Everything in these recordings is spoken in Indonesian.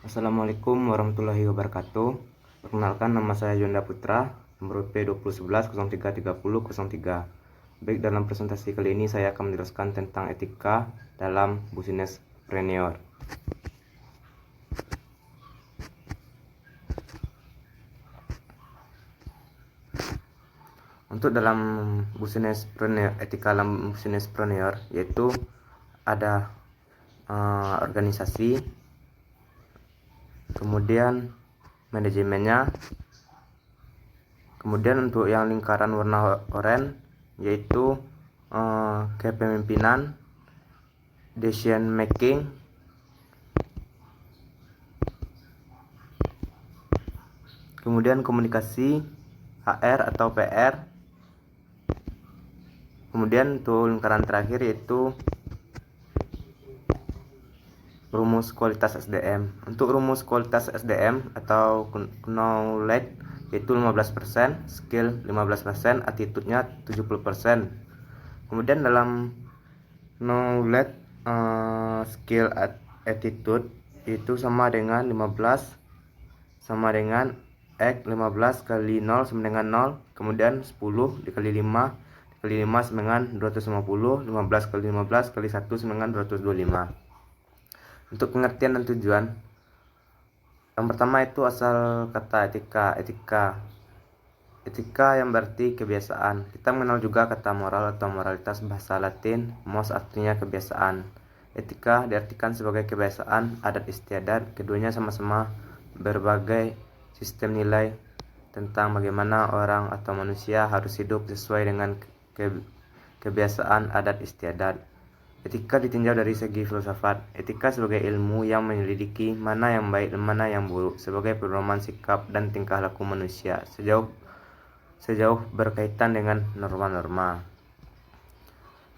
Assalamualaikum warahmatullahi wabarakatuh. Perkenalkan, nama saya Yonda Putra, nomor IP 2011 033003. Baik, dalam presentasi kali ini saya akan menjelaskan tentang etika dalam businesspreneur. Untuk dalam businesspreneur, etika dalam businesspreneur yaitu ada organisasi, kemudian manajemennya, kemudian untuk yang lingkaran warna oranye yaitu kepemimpinan, decision making, kemudian komunikasi, HR atau PR, kemudian untuk lingkaran terakhir yaitu rumus kualitas SDM. Untuk rumus kualitas SDM atau knowledge yaitu 15%, skill 15%, attitude-nya 70%. Kemudian dalam knowledge, skill, attitude itu sama dengan 15 sama dengan X, 15 kali 0 sama dengan 0, kemudian 10 dikali 5 dikali 5 sama dengan 250, 15 kali 15 kali 1 sama dengan 225. Untuk pengertian dan tujuan, yang pertama itu asal kata etika yang berarti kebiasaan. Kita mengenal juga kata moral atau moralitas, bahasa Latin mos artinya kebiasaan. Etika diartikan sebagai kebiasaan, adat istiadat. Keduanya sama-sama berbagai sistem nilai tentang bagaimana orang atau manusia harus hidup sesuai dengan kebiasaan adat istiadat. Etika ditinjau dari segi filsafat. Etika sebagai ilmu yang menyelidiki mana yang baik dan mana yang buruk sebagai pedoman sikap dan tingkah laku manusia sejauh berkaitan dengan norma-norma.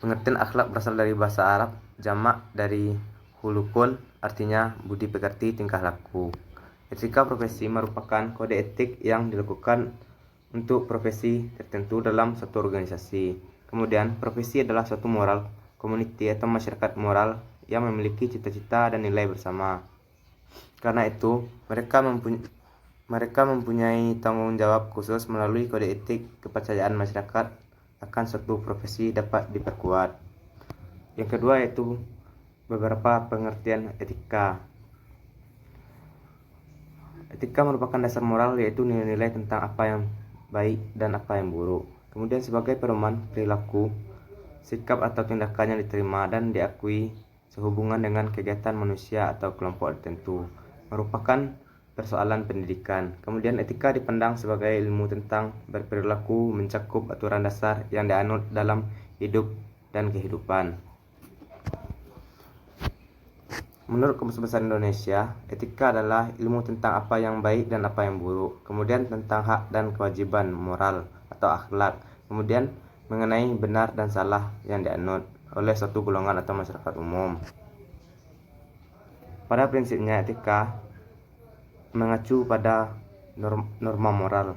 Pengertian akhlak berasal dari bahasa Arab, jamak dari hulukun, artinya budi pekerti, tingkah laku. Etika profesi merupakan kode etik yang dilakukan untuk profesi tertentu dalam satu organisasi. Kemudian, profesi adalah suatu moral community atau masyarakat moral yang memiliki cita-cita dan nilai bersama. Karena itu, mereka mempunyai tanggung jawab khusus melalui kode etik. Kepercayaan masyarakat akan suatu profesi dapat diperkuat. Yang kedua yaitu beberapa pengertian etika. Etika merupakan dasar moral, yaitu nilai-nilai tentang apa yang baik dan apa yang buruk. Kemudian sebagai pedoman perilaku, sikap atau tindakan yang diterima dan diakui sehubungan dengan kegiatan manusia atau kelompok tertentu, merupakan persoalan pendidikan. Kemudian etika dipandang sebagai ilmu tentang berperilaku, mencakup aturan dasar yang dianut dalam hidup dan kehidupan. Menurut Kamus Besar Indonesia, etika adalah ilmu tentang apa yang baik dan apa yang buruk, kemudian tentang hak dan kewajiban moral atau akhlak, kemudian mengenai benar dan salah yang dianut oleh suatu golongan atau masyarakat umum. Pada prinsipnya, etika mengacu pada norma moral,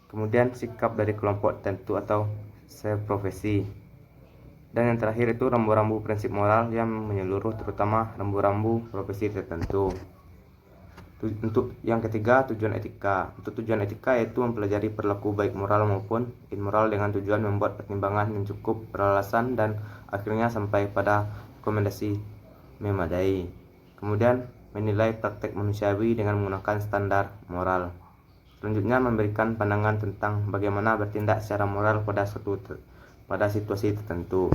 kemudian sikap dari kelompok tertentu atau seprofesi, dan yang terakhir itu rambu-rambu prinsip moral yang menyeluruh, terutama rambu-rambu profesi tertentu. Untuk yang ketiga, tujuan etika. Untuk tujuan etika yaitu mempelajari perilaku baik moral maupun immoral dengan tujuan membuat pertimbangan yang cukup beralasan dan akhirnya sampai pada rekomendasi memadai. Kemudian menilai praktek manusiawi dengan menggunakan standar moral. Selanjutnya memberikan pandangan tentang bagaimana bertindak secara moral pada situasi tertentu.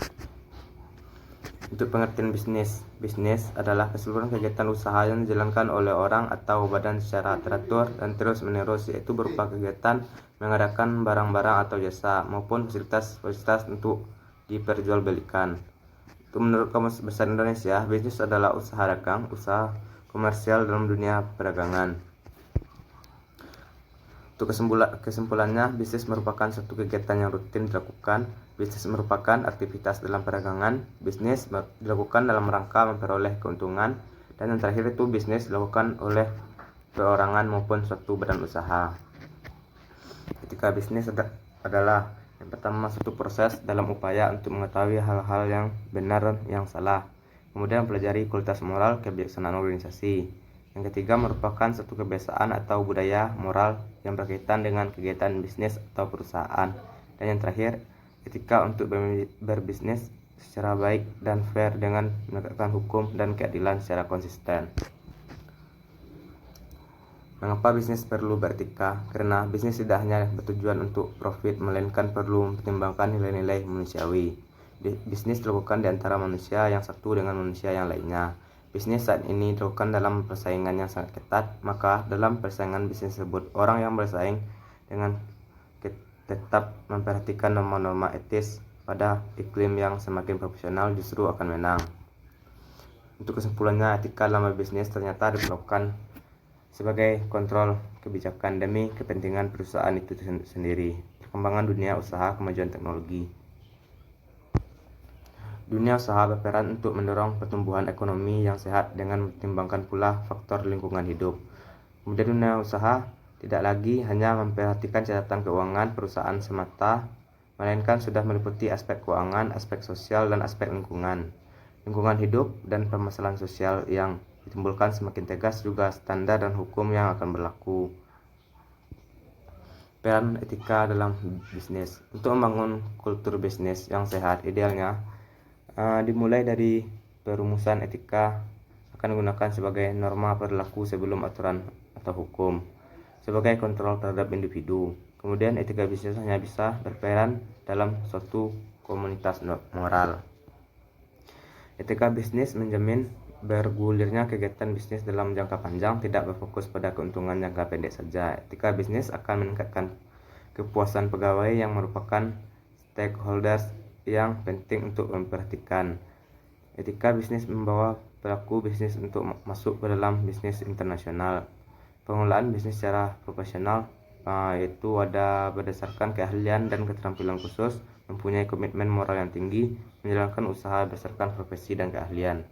Untuk pengertian bisnis, bisnis adalah keseluruhan kegiatan usaha yang dijalankan oleh orang atau badan secara teratur dan terus-menerus, yaitu berupa kegiatan mengadakan barang-barang atau jasa maupun fasilitas untuk diperjualbelikan. Itu menurut Kamus Besar Indonesia, bisnis adalah usaha dagang, usaha komersial dalam dunia perdagangan. Untuk kesimpulannya, bisnis merupakan suatu kegiatan yang rutin dilakukan. Bisnis merupakan aktivitas dalam perdagangan. Bisnis dilakukan dalam rangka memperoleh keuntungan. Dan yang terakhir itu bisnis dilakukan oleh perorangan maupun suatu badan usaha. Etika bisnis adalah yang pertama suatu proses dalam upaya untuk mengetahui hal-hal yang benar dan yang salah. Kemudian mempelajari kualitas moral kebijaksanaan organisasi. Yang ketiga merupakan suatu kebiasaan atau budaya moral yang berkaitan dengan kegiatan bisnis atau perusahaan. Dan yang terakhir, etika untuk berbisnis secara baik dan fair dengan menegakkan hukum dan keadilan secara konsisten. Mengapa bisnis perlu beretika? Karena bisnis tidak hanya bertujuan untuk profit, melainkan perlu mempertimbangkan nilai-nilai manusiawi. Bisnis dilakukan di antara manusia yang satu dengan manusia yang lainnya. Bisnis saat ini dilakukan dalam persaingan yang sangat ketat, maka dalam persaingan bisnis tersebut, orang yang bersaing dengan tetap memperhatikan norma-norma etis pada iklim yang semakin profesional justru akan menang. Untuk kesimpulannya, etika dalam bisnis ternyata diperlukan sebagai kontrol kebijakan demi kepentingan perusahaan itu sendiri. Perkembangan dunia usaha, kemajuan teknologi. Dunia usaha berperan untuk mendorong pertumbuhan ekonomi yang sehat dengan mempertimbangkan pula faktor lingkungan hidup. Kemudian dunia usaha tidak lagi hanya memperhatikan catatan keuangan perusahaan semata, melainkan sudah meliputi aspek keuangan, aspek sosial, dan aspek lingkungan. Lingkungan hidup dan permasalahan sosial yang ditimbulkan semakin tegas juga standar dan hukum yang akan berlaku. Peran etika dalam bisnis. Untuk membangun kultur bisnis yang sehat, idealnya dimulai dari perumusan etika akan digunakan sebagai norma perilaku sebelum aturan atau hukum, sebagai kontrol terhadap individu. Kemudian etika bisnis hanya bisa berperan dalam suatu komunitas moral. Etika bisnis menjamin bergulirnya kegiatan bisnis dalam jangka panjang, tidak berfokus pada keuntungan jangka pendek saja. Etika bisnis akan meningkatkan kepuasan pegawai yang merupakan stakeholders yang penting untuk memperhatikan. Etika bisnis membawa pelaku bisnis untuk masuk ke dalam bisnis internasional. Pengelolaan bisnis secara profesional yaitu ada berdasarkan keahlian dan keterampilan khusus, mempunyai komitmen moral yang tinggi, menjalankan usaha berdasarkan profesi dan keahlian.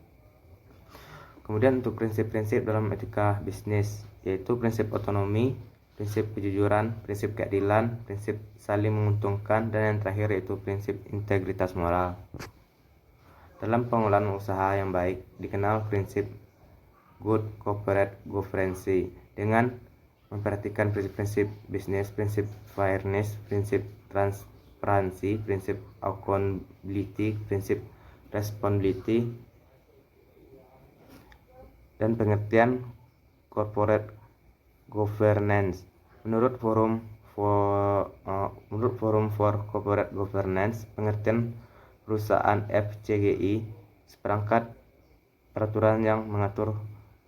Kemudian untuk prinsip-prinsip dalam etika bisnis, yaitu prinsip otonomi, prinsip kejujuran, prinsip keadilan, prinsip saling menguntungkan, dan yang terakhir yaitu prinsip integritas moral. Dalam pengelolaan usaha yang baik dikenal prinsip good corporate governance dengan memperhatikan prinsip-prinsip bisnis, prinsip fairness, prinsip transparansi, prinsip accountability, prinsip responsibility, dan pengertian corporate governance. Menurut Forum for Corporate Governance, pengertian perusahaan FCGI seperangkat peraturan yang mengatur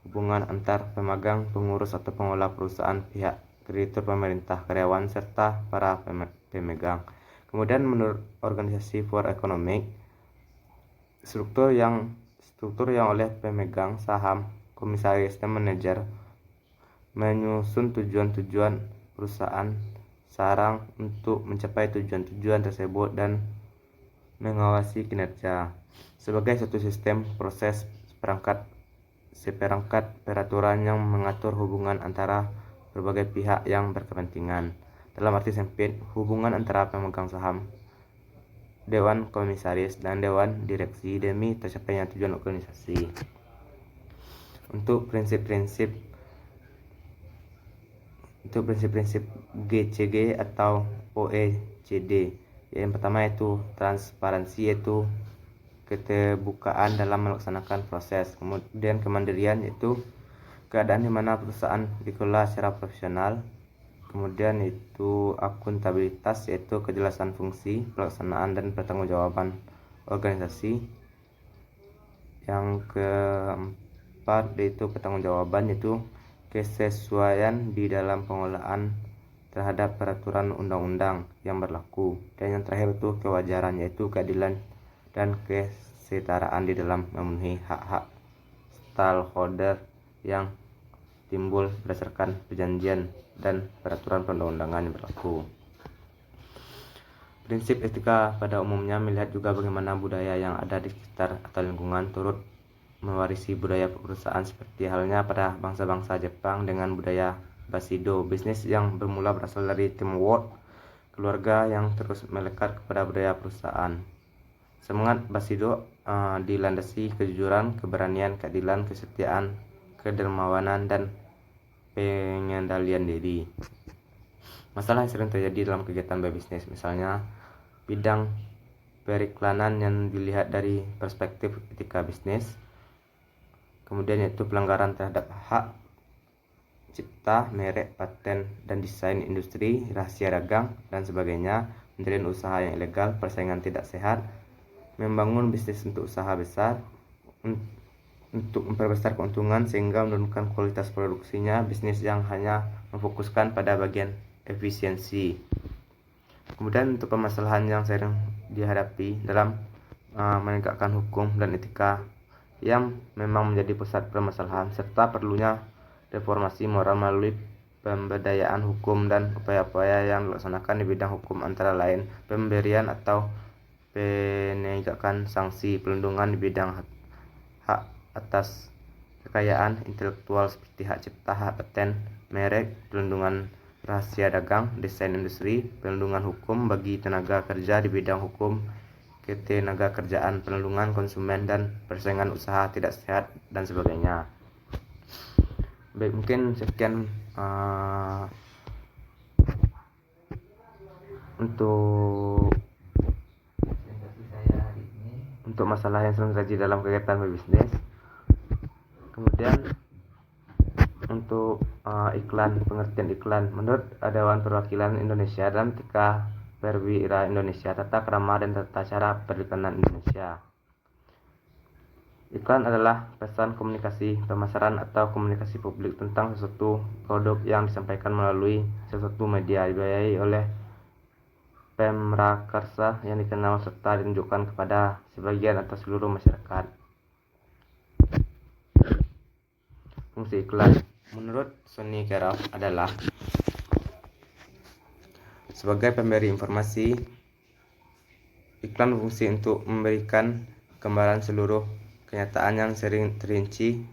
hubungan antar pemegang, pengurus atau pengelola perusahaan, pihak kreditur, pemerintah, karyawan, serta para pemegang. Kemudian menurut Organisasi for Economic, struktur yang oleh pemegang saham, komisaris, dan manajer menyusun tujuan-tujuan perusahaan sarang untuk mencapai tujuan-tujuan tersebut dan mengawasi kinerja sebagai suatu sistem proses seperangkat peraturan yang mengatur hubungan antara berbagai pihak yang berkepentingan. Dalam arti sempit, hubungan antara pemegang saham, dewan komisaris, dan dewan direksi demi tercapainya tujuan organisasi. Untuk prinsip-prinsip GCG atau OECD, yang pertama yaitu transparansi, yaitu keterbukaan dalam melaksanakan proses. Kemudian kemandirian, yaitu keadaan di mana perusahaan dikelola secara profesional. Kemudian itu akuntabilitas, yaitu kejelasan fungsi, pelaksanaan, dan pertanggungjawaban organisasi. Yang keempat yaitu pertanggungjawaban, yaitu kesesuaian di dalam pengelolaan terhadap peraturan undang-undang yang berlaku. Dan yang terakhir itu kewajaran, yaitu keadilan dan kesetaraan di dalam memenuhi hak-hak stakeholder yang timbul berdasarkan perjanjian dan peraturan perundang-undangan yang berlaku. Prinsip etika pada umumnya melihat juga bagaimana budaya yang ada di sekitar atau lingkungan turut mewarisi budaya perusahaan, seperti halnya pada bangsa-bangsa Jepang dengan budaya Bushido, bisnis yang bermula berasal dari teamwork keluarga yang terus melekat kepada budaya perusahaan. Semangat Bushido dilandasi kejujuran, keberanian, keadilan, kesetiaan, kedermawanan, dan pengendalian diri. Masalah yang sering terjadi dalam kegiatan berbisnis, misalnya bidang periklanan yang dilihat dari perspektif etika bisnis, kemudian yaitu pelanggaran terhadap hak cipta, merek, paten, dan desain industri, rahasia dagang, dan sebagainya, menjalin usaha yang ilegal, persaingan tidak sehat, membangun bisnis untuk usaha besar, untuk memperbesar keuntungan sehingga menurunkan kualitas produksinya, bisnis yang hanya memfokuskan pada bagian efisiensi. Kemudian untuk permasalahan yang sering dihadapi dalam menegakkan hukum dan etika yang memang menjadi pusat permasalahan, serta perlunya reformasi moral melalui pemberdayaan hukum dan upaya-upaya yang dilaksanakan di bidang hukum, antara lain pemberian atau penegakan sanksi, pelindungan di bidang hak atas kekayaan intelektual seperti hak cipta, hak paten, merek, perlindungan rahasia dagang, desain industri, perlindungan hukum bagi tenaga kerja di bidang hukum ketenagakerjaan, perlindungan konsumen, dan persaingan usaha tidak sehat, dan sebagainya. Baik, mungkin sekian untuk masalah yang sering terjadi dalam kegiatan berbisnis. Kemudian untuk iklan, pengertian iklan menurut Dewan Perwakilan Indonesia dalam Etika Perwira Indonesia, tata krama dan tata cara periklanan Indonesia. Iklan adalah pesan komunikasi pemasaran atau komunikasi publik tentang sesuatu produk yang disampaikan melalui sesuatu media, dibiayai oleh pemrakarsa yang dikenal serta ditunjukkan kepada sebagian atau seluruh masyarakat. Fungsi iklan menurut Sonny Keraf adalah sebagai pemberi informasi. Iklan berfungsi untuk memberikan gambaran seluruh kenyataan yang sering terinci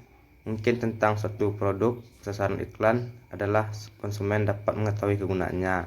mungkin tentang suatu produk. Sasaran iklan adalah konsumen dapat mengetahui kegunaannya.